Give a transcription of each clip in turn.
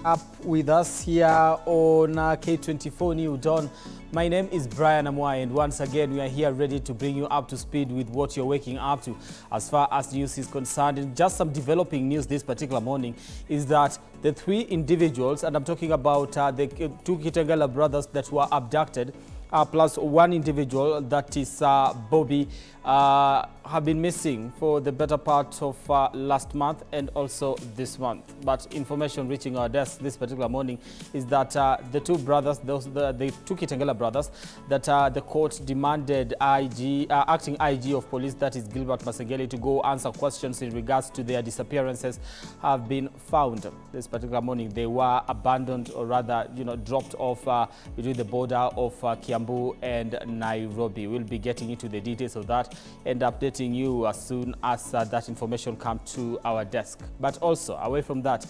Up with us here on K24 New Dawn. My name is Brian Amwai, and once again we are here ready to bring you up to speed with what you're waking up to. As far as news is concerned, and just some developing news this particular morning is that the three individuals, and I'm talking about the two Kitengela brothers that were abducted, plus one individual, that is Bobby, have been missing for the better part of last month and also this month. But information reaching our desk this particular morning is that the two brothers, the two Kitengela brothers, that the court demanded acting IG of police, that is Gilbert Masengeli, to go answer questions in regards to their disappearances, have been found. This particular morning they were abandoned, or rather, dropped off between the border of Kiambu and Nairobi. We'll be getting into the details of that and updating you as soon as that information comes to our desk. But also, away from that,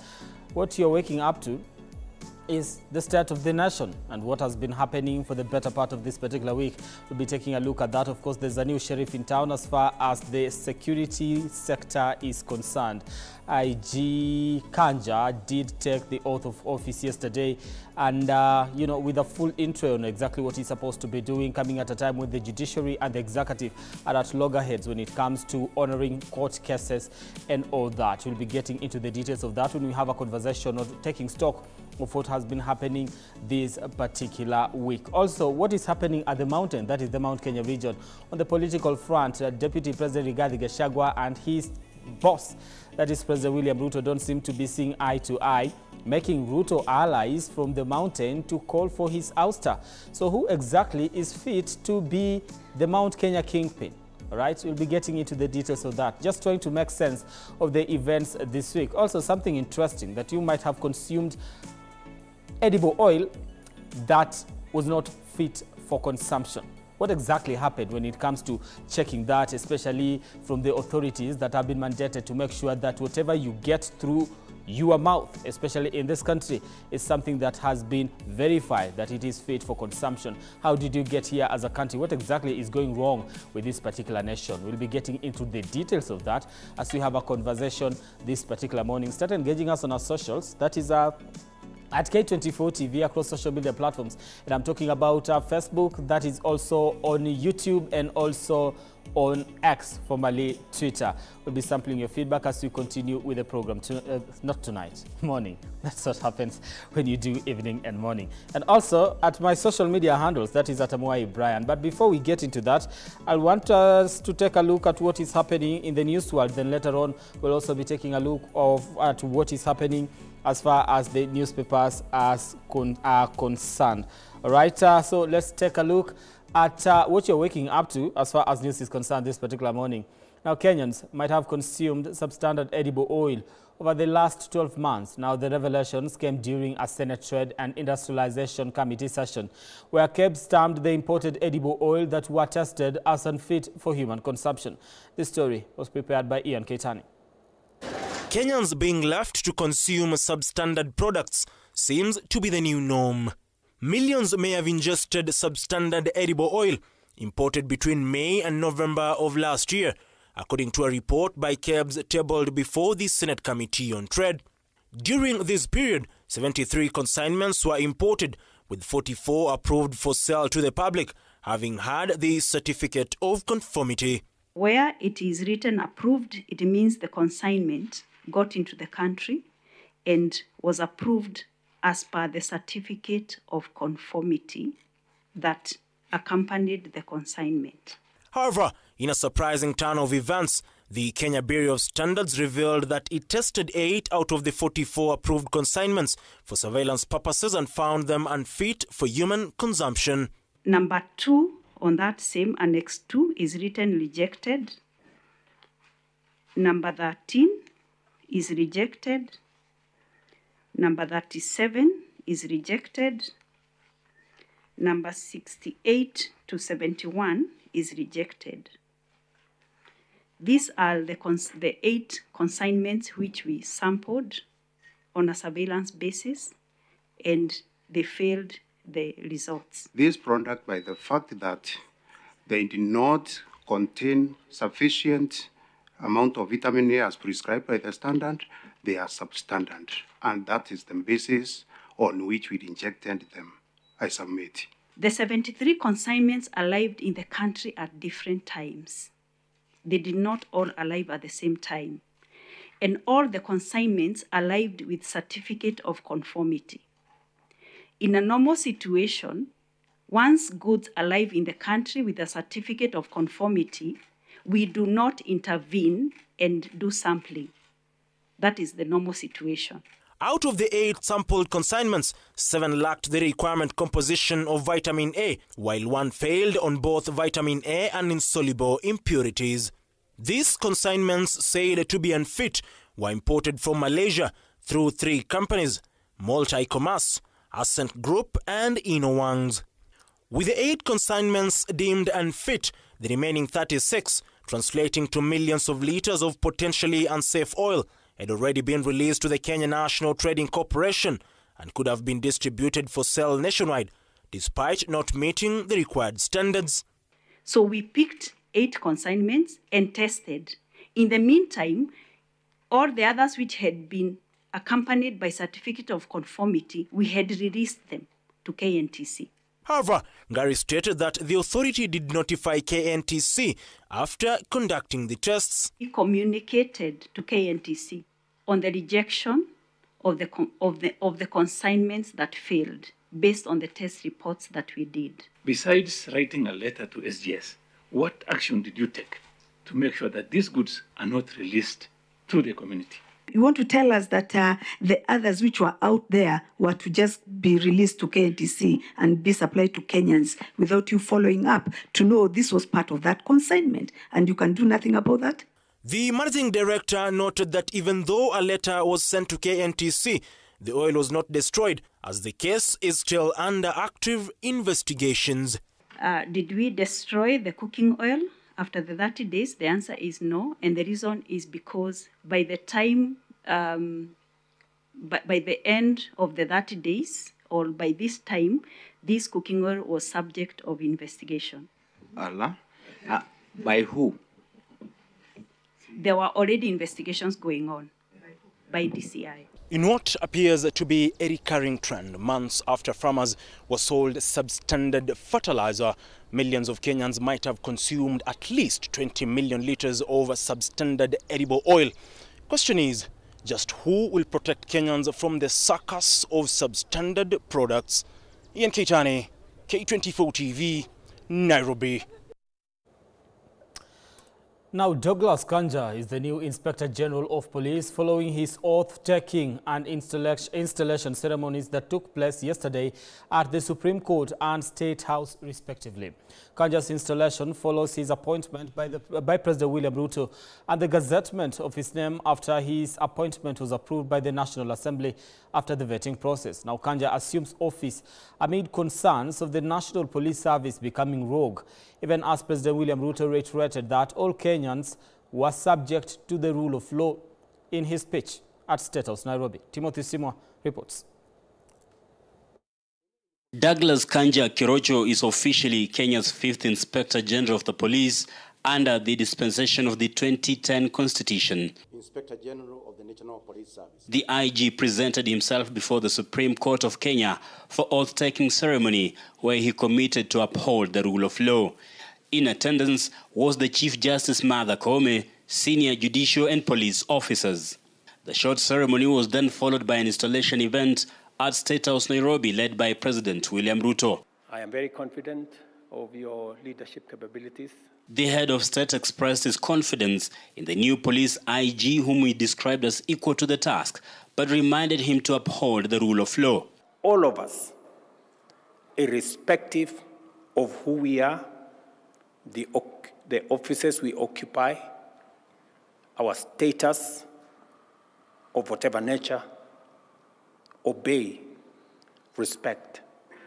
what you're waking up to is the state of the nation and what has been happening for the better part of this particular week. We'll be taking a look at that. Of course, there's a new sheriff in town as far as the security sector is concerned. IG Kanja did take the oath of office yesterday, and with a full intro on exactly what he's supposed to be doing, coming at a time when the judiciary and the executive are at loggerheads when it comes to honoring court cases and all that. We'll be getting into the details of that when we have a conversation or taking stock of what has been happening this particular week. Also, what is happening at the mountain, that is the Mount Kenya region. On the political front, Deputy President Rigathi Gachagua and his boss, that is President William Ruto, don't seem to be seeing eye to eye, making Ruto allies from the mountain to call for his ouster. So who exactly is fit to be the Mount Kenya kingpin? All right, we'll be getting into the details of that, just trying to make sense of the events this week. Also, something interesting, that you might have consumed edible oil that was not fit for consumption. What exactly happened when it comes to checking that, especially from the authorities that have been mandated to make sure that whatever you get through your mouth, especially in this country, is something that has been verified that it is fit for consumption? How did you get here as a country? What exactly is going wrong with this particular nation? We'll be getting into the details of that as we have a conversation this particular morning. Start engaging us on our socials. That is at K24 TV across social media platforms. And I'm talking about Facebook, that is also on YouTube and also on X, formerly Twitter. We'll be sampling your feedback as we continue with the program. Not tonight, morning. That's what happens when you do evening and morning. And also at my social media handles, that is at Amwai Brian. But before we get into that, I want us to take a look at what is happening in the news world. Then later on, we'll also be taking a look at what is happening as far as the newspapers are concerned. All right, so let's take a look at what you're waking up to as far as news is concerned this particular morning. Now, Kenyans might have consumed substandard edible oil over the last 12 months. Now, the revelations came during a Senate Trade and Industrialization Committee session, where KEBS stamped the imported edible oil that were tested as unfit for human consumption. This story was prepared by Ian Keitani. Kenyans being left to consume substandard products seems to be the new norm. Millions may have ingested substandard edible oil imported between May and November of last year, according to a report by KEBS tabled before the Senate Committee on Trade. During this period, 73 consignments were imported, with 44 approved for sale to the public, having had the certificate of conformity. Where it is written approved, it means the consignment got into the country and was approved as per the certificate of conformity that accompanied the consignment. However, in a surprising turn of events, the Kenya Bureau of Standards revealed that it tested 8 out of the 44 approved consignments for surveillance purposes and found them unfit for human consumption. Number 2 on that same Annex 2 is written rejected. Number 13 is rejected. Number 37 is rejected. Number 68 to 71 is rejected. These are the 8 consignments which we sampled on a surveillance basis, and they failed the results. This product, by the fact that they did not contain sufficient amount of vitamin A as prescribed by the standard, they are substandard. And that is the basis on which we injected them, I submit. The 73 consignments arrived in the country at different times. They did not all arrive at the same time. And all the consignments arrived with certificate of conformity. In a normal situation, once goods arrive in the country with a certificate of conformity, we do not intervene and do sampling. That is the normal situation. Out of the 8 sampled consignments, 7 lacked the requirement composition of vitamin A, while 1 failed on both vitamin A and insoluble impurities. These consignments, said to be unfit, were imported from Malaysia through 3 companies, Multi-Commerce, Ascent Group and Inowangs. With the 8 consignments deemed unfit, the remaining 36, translating to millions of litres of potentially unsafe oil, had already been released to the Kenya National Trading Corporation and could have been distributed for sale nationwide, despite not meeting the required standards. So we picked 8 consignments and tested. In the meantime, all the others which had been accompanied by certificate of conformity, we had released them to KNTC. However, Gary stated that the authority did notify KNTC after conducting the tests. We communicated to KNTC on the rejection of the consignments that failed based on the test reports that we did. Besides writing a letter to SGS, what action did you take to make sure that these goods are not released to the community? You want to tell us that the others which were out there were to just be released to KNTC and be supplied to Kenyans without you following up to know this was part of that consignment, and you can do nothing about that? The managing director noted that even though a letter was sent to KNTC, the oil was not destroyed, as the case is still under active investigations. Did we destroy the cooking oil after the 30 days? The answer is no, and the reason is because by the time, by the end of the 30 days, or by this time, this cooking oil was subject of investigation. Allah? By who? There were already investigations going on by DCI. In what appears to be a recurring trend, months after farmers were sold substandard fertilizer, millions of Kenyans might have consumed at least 20 million litres of substandard edible oil. Question is, just who will protect Kenyans from the circus of substandard products? Ian Keitane, K24 TV, Nairobi. Now, Douglas Kanja is the new Inspector General of Police following his oath-taking and installation ceremonies that took place yesterday at the Supreme Court and State House, respectively. Kanja's installation follows his appointment by President William Ruto and the gazettement of his name after his appointment was approved by the National Assembly after the vetting process. Now, Kanja assumes office amid concerns of the National Police Service becoming rogue, even as President William Ruto reiterated that all Kenyans were subject to the rule of law in his speech at State House, Nairobi. Timothy Simwa reports. Douglas Kanja Kirocho is officially Kenya's 5th Inspector General of the Police under the dispensation of the 2010 Constitution. Inspector General of the National Police Service. The IG presented himself before the Supreme Court of Kenya for oath-taking ceremony, where he committed to uphold the rule of law. In attendance was the Chief Justice Martha Koome, senior judicial and police officers. The short ceremony was then followed by an installation event at State House, Nairobi, led by President William Ruto. I am very confident of your leadership capabilities. The head of state expressed his confidence in the new police IG, whom he described as equal to the task, but reminded him to uphold the rule of law. All of us, irrespective of who we are, the offices we occupy, our status of whatever nature, obey, respect,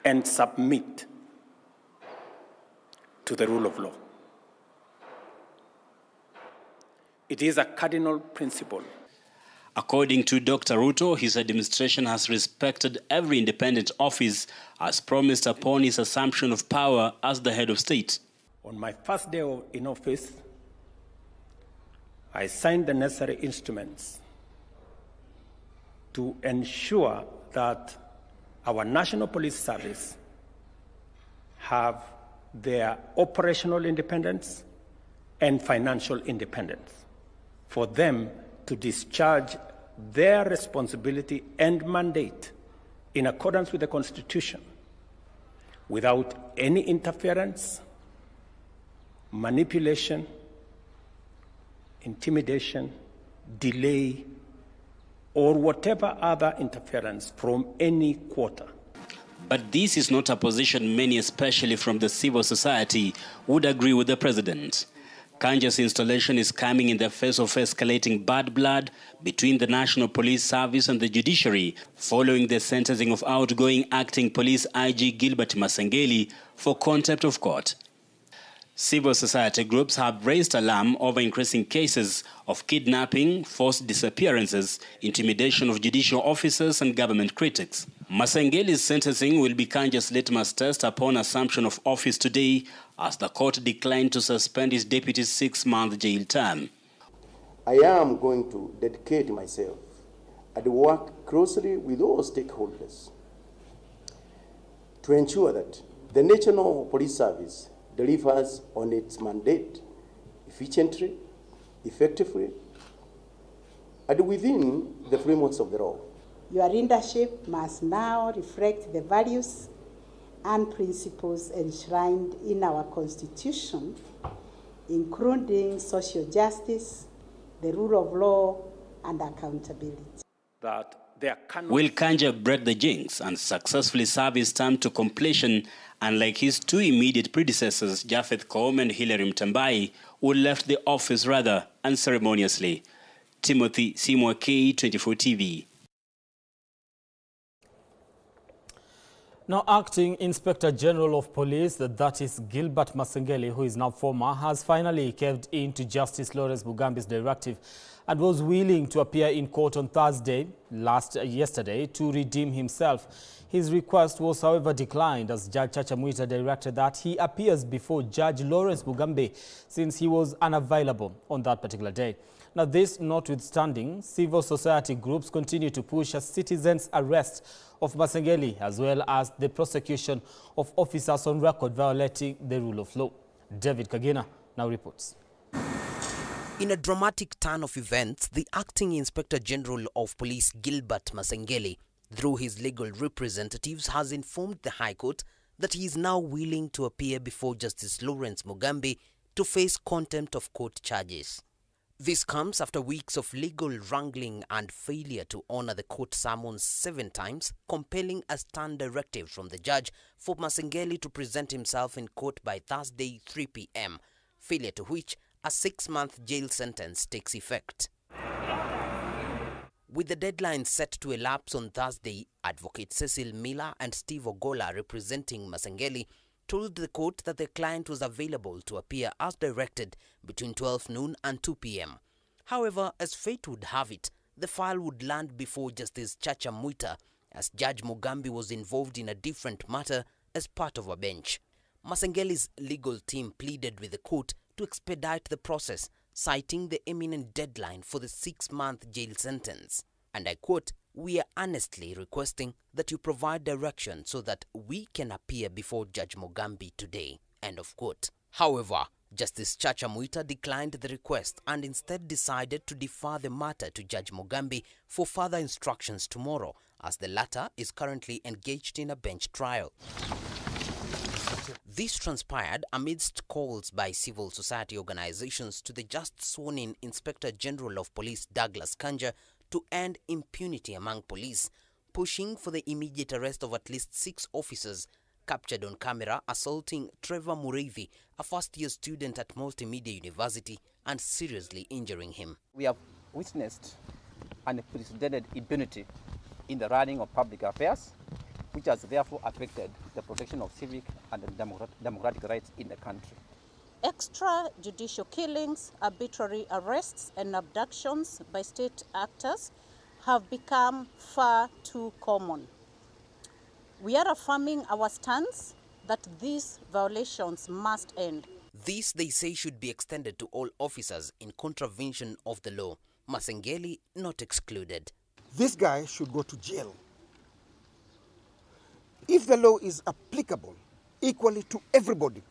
and submit to the rule of law. It is a cardinal principle. According to Dr. Ruto, his administration has respected every independent office as promised upon his assumption of power as the head of state. On my first day in office, I signed the necessary instruments to ensure that our National Police Service have their operational independence and financial independence for them to discharge their responsibility and mandate in accordance with the Constitution without any interference, manipulation, intimidation, delay, or whatever other interference from any quarter. But this is not a position many, especially from the civil society, would agree with the president. Kanja's installation is coming in the face of escalating bad blood between the National Police Service and the judiciary following the sentencing of outgoing acting police IG Gilbert Masengeli for contempt of court. Civil society groups have raised alarm over increasing cases of kidnapping, forced disappearances, intimidation of judicial officers and government critics. Masengeli's sentencing will be Kanja's litmus test upon assumption of office today, as the court declined to suspend his deputy's 6-month jail term. I am going to dedicate myself and work closely with all stakeholders to ensure that the National Police Service delivers on its mandate efficiently, effectively, and within the frameworks of the law. Your leadership must now reflect the values and principles enshrined in our Constitution, including social justice, the rule of law, and accountability. Will Kanja break the jinx and successfully serve his term to completion, unlike his two immediate predecessors, Japheth Koome and Hilary Mtambai, who left the office rather unceremoniously? Timothy Simwa, K24 TV. Now, Acting Inspector General of Police, that is Gilbert Masengeli, who is now former, has finally caved in to Justice Lawrence Mugambi's directive and was willing to appear in court on yesterday to redeem himself. His request was, however, declined as Judge Chacha Mwita directed that he appears before Judge Lawrence Mugambi since he was unavailable on that particular day. Now, this notwithstanding, civil society groups continue to push a citizen's arrest of Masengeli as well as the prosecution of officers on record violating the rule of law. David Kagina now reports. In a dramatic turn of events, the Acting Inspector General of Police Gilbert Masengeli, through his legal representatives, has informed the High Court that he is now willing to appear before Justice Lawrence Mugambi to face contempt of court charges. This comes after weeks of legal wrangling and failure to honor the court summons 7 times, compelling a stern directive from the judge for Masengeli to present himself in court by Thursday 3 p.m., failure to which a 6-month jail sentence takes effect. With the deadline set to elapse on Thursday, Advocate Cecil Miller and Steve Ogola, representing Masengeli, told the court that their client was available to appear as directed between 12 noon and 2 p.m. However, as fate would have it, the file would land before Justice Chacha Mwita, as Judge Mugambi was involved in a different matter as part of a bench. Masengeli's legal team pleaded with the court to expedite the process, citing the imminent deadline for the 6-month jail sentence. And I quote, "We are earnestly requesting that you provide direction so that we can appear before Judge Mugambi today." End of quote. However, Justice Chacha Mwita declined the request and instead decided to defer the matter to Judge Mugambi for further instructions tomorrow, as the latter is currently engaged in a bench trial. This transpired amidst calls by civil society organizations to the just sworn-in Inspector General of Police Douglas Kanja to end impunity among police, pushing for the immediate arrest of at least 6 officers captured on camera assaulting Trevor Mureithi, a first-year student at Multimedia University, and seriously injuring him. We have witnessed unprecedented impunity in the running of public affairs, which has therefore affected the protection of civic and democratic rights in the country. Extrajudicial killings, arbitrary arrests and abductions by state actors have become far too common. We are affirming our stance that these violations must end. This, they say, should be extended to all officers in contravention of the law. Masengeli not excluded. This guy should go to jail. If the law is applicable equally to everybody,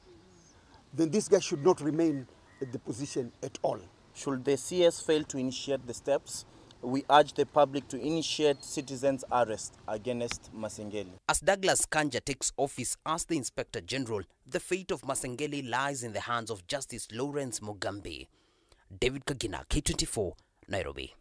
then this guy should not remain at the position at all. Should the CS fail to initiate the steps, we urge the public to initiate citizens' arrest against Masengeli. As Douglas Kanja takes office as the Inspector General, the fate of Masengeli lies in the hands of Justice Lawrence Mugambi. David Kagina, K24, Nairobi.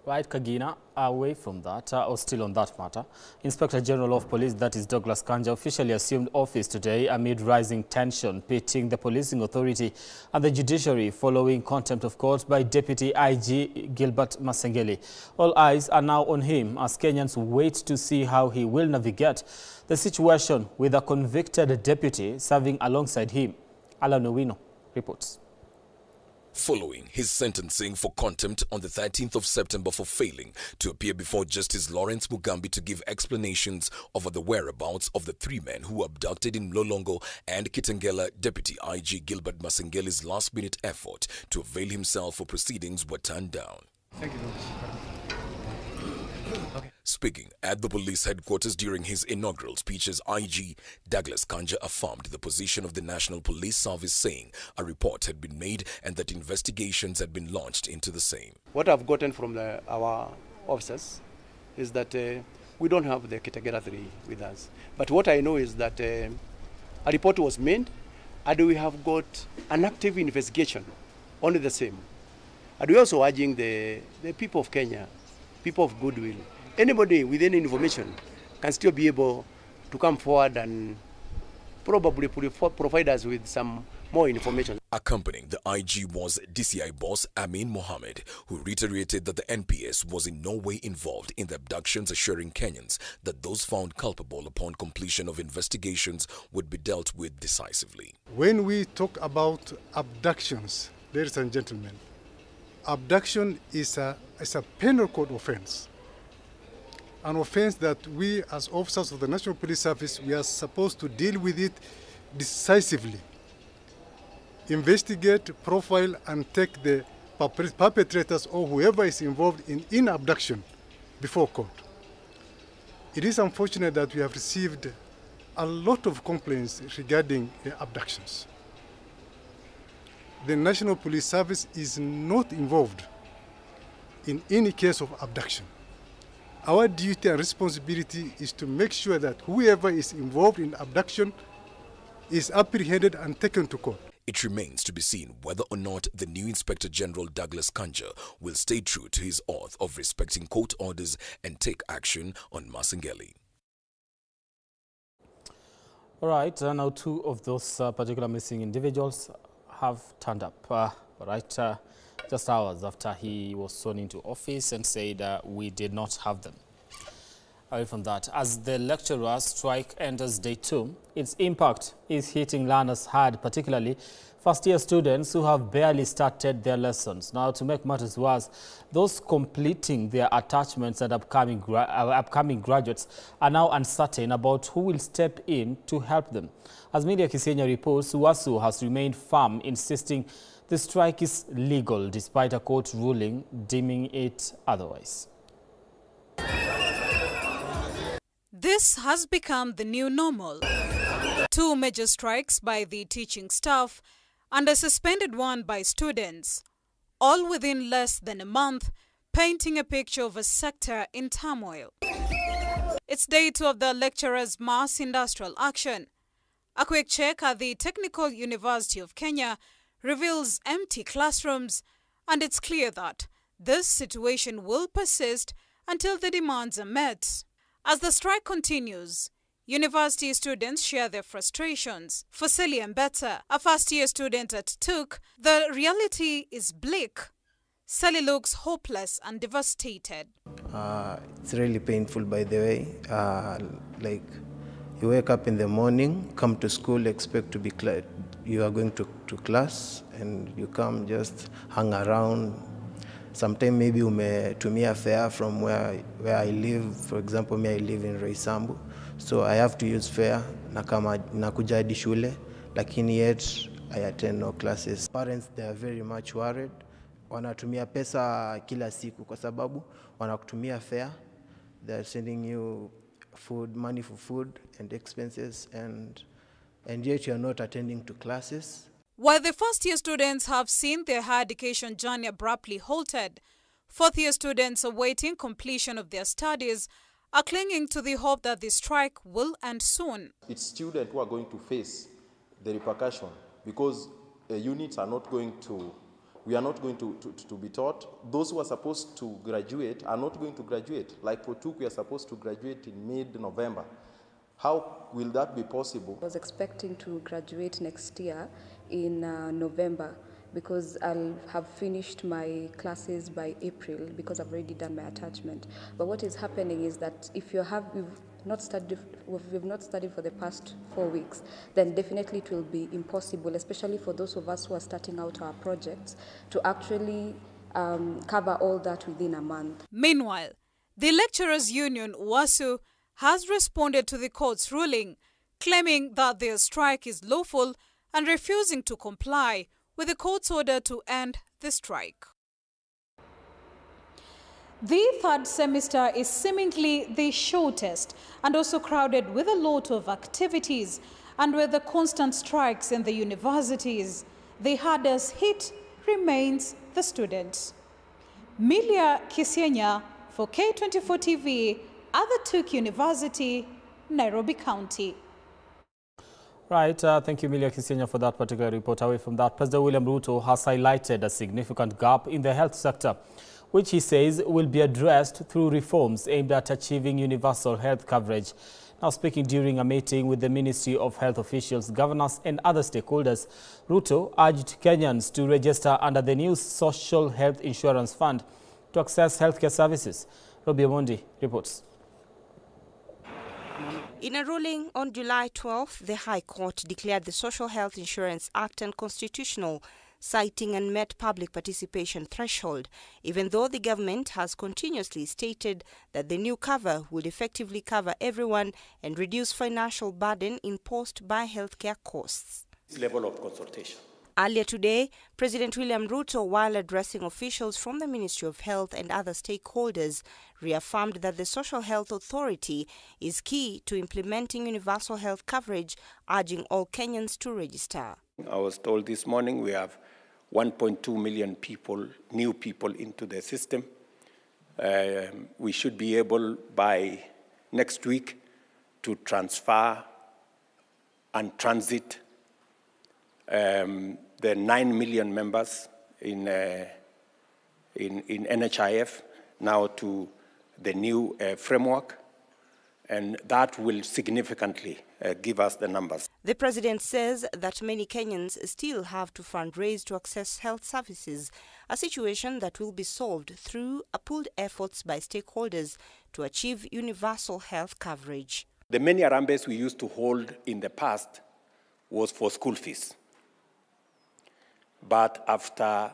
Right, Kagina, away from that, or still on that matter, Inspector General of Police, that is Douglas Kanja, officially assumed office today amid rising tension pitting the policing authority and the judiciary following contempt of court by Deputy IG Gilbert Masengeli. All eyes are now on him as Kenyans wait to see how he will navigate the situation with a convicted deputy serving alongside him. Alan Owino reports. Following his sentencing for contempt on the 13th of September for failing to appear before Justice Lawrence Mugambi to give explanations over the whereabouts of the three men who abducted in Lolongo and Kitengela, Deputy IG Gilbert Masengeli's last-minute effort to avail himself for proceedings were turned down. Thank you. Okay. Speaking at the police headquarters during his inaugural speech as IG, Douglas Kanja affirmed the position of the National Police Service, saying a report had been made and that investigations had been launched into the same. What I've gotten from our officers is that we don't have the Kitengela 3 with us. But what I know is that a report was made and we have got an active investigation on the same. And we're also urging the people of Kenya, people of goodwill, anybody with any information can still be able to come forward and probably provide us with some more information. Accompanying the IG was DCI boss Amin Mohammed, who reiterated that the NPS was in no way involved in the abductions, assuring Kenyans that those found culpable upon completion of investigations would be dealt with decisively. When we talk about abductions, ladies and gentlemen, abduction is a penal code offense. An offense that we as officers of the National Police Service, we are supposed to deal with it decisively. Investigate, profile, and take the perpetrators or whoever is involved in abduction before court. It is unfortunate that we have received a lot of complaints regarding abductions. The National Police Service is not involved in any case of abduction. Our duty and responsibility is to make sure that whoever is involved in abduction is apprehended and taken to court. It remains to be seen whether or not the new Inspector General Douglas Kanja will stay true to his oath of respecting court orders and take action on Masengeli. All right, now two of those particular missing individuals have turned up. Just hours after he was sworn into office and said we did not have them. Away from that, as the lecturers' strike enters day 2, its impact is hitting learners hard, particularly first-year students who have barely started their lessons. Now, to make matters worse, those completing their attachments and upcoming graduates are now uncertain about who will step in to help them. As Media Kisenya reports, UASU has remained firm, insisting the strike is legal despite a court ruling deeming it otherwise. This has become the new normal. 2 major strikes by the teaching staff and a suspended one by students, all within less than a month, painting a picture of a sector in turmoil. It's day 2 of the lecturers' mass industrial action. A quick check at the Technical University of Kenya reveals empty classrooms, and it's clear that this situation will persist until the demands are met. As the strike continues, university students share their frustrations. For Sally Mbeta, a first-year student at TUK, the reality is bleak. Sally looks hopeless and devastated. It's really painful, by the way. Like, you wake up in the morning, come to school, expect to be you are going to class, and you come just hang around. Sometimes maybe umetumia fare from where I live. For example, I live in Roysambu, so I have to use fare. Nakuja hadi shule, lakini yet I attend no classes. Parents, they are very much worried. Wanatumia pesa kila siku kwa sababu wanakutumia fare. They are sending you food, money for food and expenses, and yet you are not attending to classes. While the first-year students have seen their higher education journey abruptly halted, fourth-year students awaiting completion of their studies are clinging to the hope that the strike will end soon. It's students who are going to face the repercussion because units are not going to, we are not going to be taught. Those who are supposed to graduate are not going to graduate. Like Potuk, we are supposed to graduate in mid-November. How will that be possible? I was expecting to graduate next year in November because I'll have finished my classes by April because I've already done my attachment. But what is happening is that if we've not studied for the past 4 weeks, then definitely it will be impossible, especially for those of us who are starting out our projects, to actually cover all that within a month. Meanwhile, the lecturers' union, WASU, has responded to the court's ruling, claiming that their strike is lawful and refusing to comply with the court's order to end the strike. The third semester is seemingly the shortest and also crowded with a lot of activities, and with the constant strikes in the universities, the hardest hit remains the students. Milia Kisienya for K24 TV at the Tuke University, Nairobi County. Right, thank you, Milia Kisienya, for that particular report. Away from that, President William Ruto has highlighted a significant gap in the health sector, which he says will be addressed through reforms aimed at achieving universal health coverage. Now, speaking during a meeting with the Ministry of Health officials, governors and other stakeholders, Ruto urged Kenyans to register under the new Social Health Insurance Fund to access healthcare services. Robbie Omondi reports. In a ruling on July 12th, the High Court declared the Social Health Insurance Act unconstitutional, citing unmet public participation threshold, even though the government has continuously stated that the new cover would effectively cover everyone and reduce financial burden imposed by healthcare costs. Level of consultation. Earlier today, President William Ruto, while addressing officials from the Ministry of Health and other stakeholders, reaffirmed that the Social Health Authority is key to implementing universal health coverage, urging all Kenyans to register. I was told this morning we have 1.2 million people, new people into the system. We should be able by next week to transfer and transit the 9 million members in NHIF now to the new framework, and that will significantly give us the numbers. The president says that many Kenyans still have to fundraise to access health services, a situation that will be solved through pooled efforts by stakeholders to achieve universal health coverage. The many harambes we used to hold in the past was for school fees. But after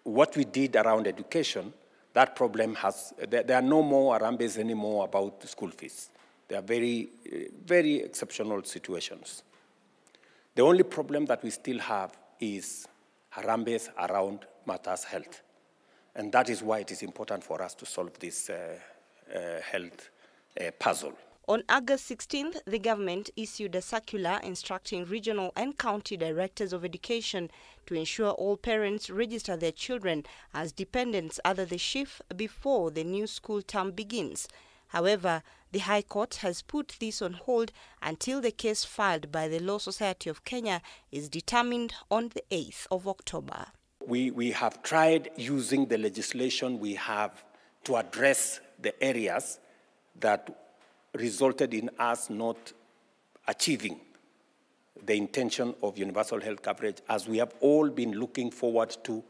what we did around education, that problem has, there are no more harambes anymore about school fees. They are very, very exceptional situations. The only problem that we still have is harambes around matters health. And that is why it is important for us to solve this health puzzle. On August 16th, the government issued a circular instructing regional and county directors of education to ensure all parents register their children as dependents under the shift before the new school term begins. However, the High Court has put this on hold until the case filed by the Law Society of Kenya is determined on the 8th of October. We have tried using the legislation we have to address the areas that resulted in us not achieving the intention of universal health coverage, as we have all been looking forward to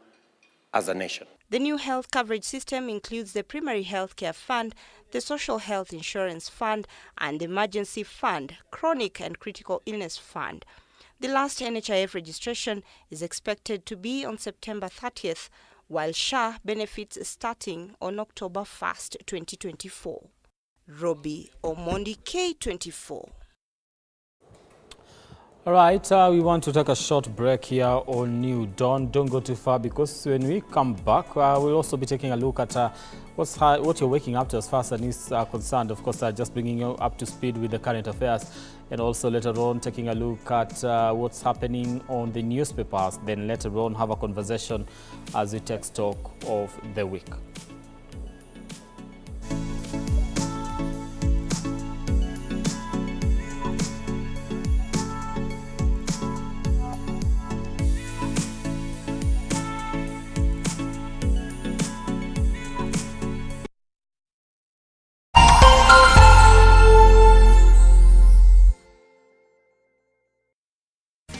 as a nation. The new health coverage system includes the Primary Health Care Fund, the Social Health Insurance Fund, and Emergency Fund, Chronic and Critical Illness Fund. The last NHIF registration is expected to be on September 30th, while SHA benefits starting on October 1st, 2024. Robbie Omondi, K24. All right, we want to take a short break here on New Dawn. Don't go too far, because when we come back, we'll also be taking a look at what you're waking up to as far as the news are concerned. Of course, just bringing you up to speed with the current affairs, and also later on taking a look at what's happening on the newspapers. Then later on have a conversation as we take stock of the week.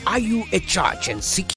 Are you a church and seeking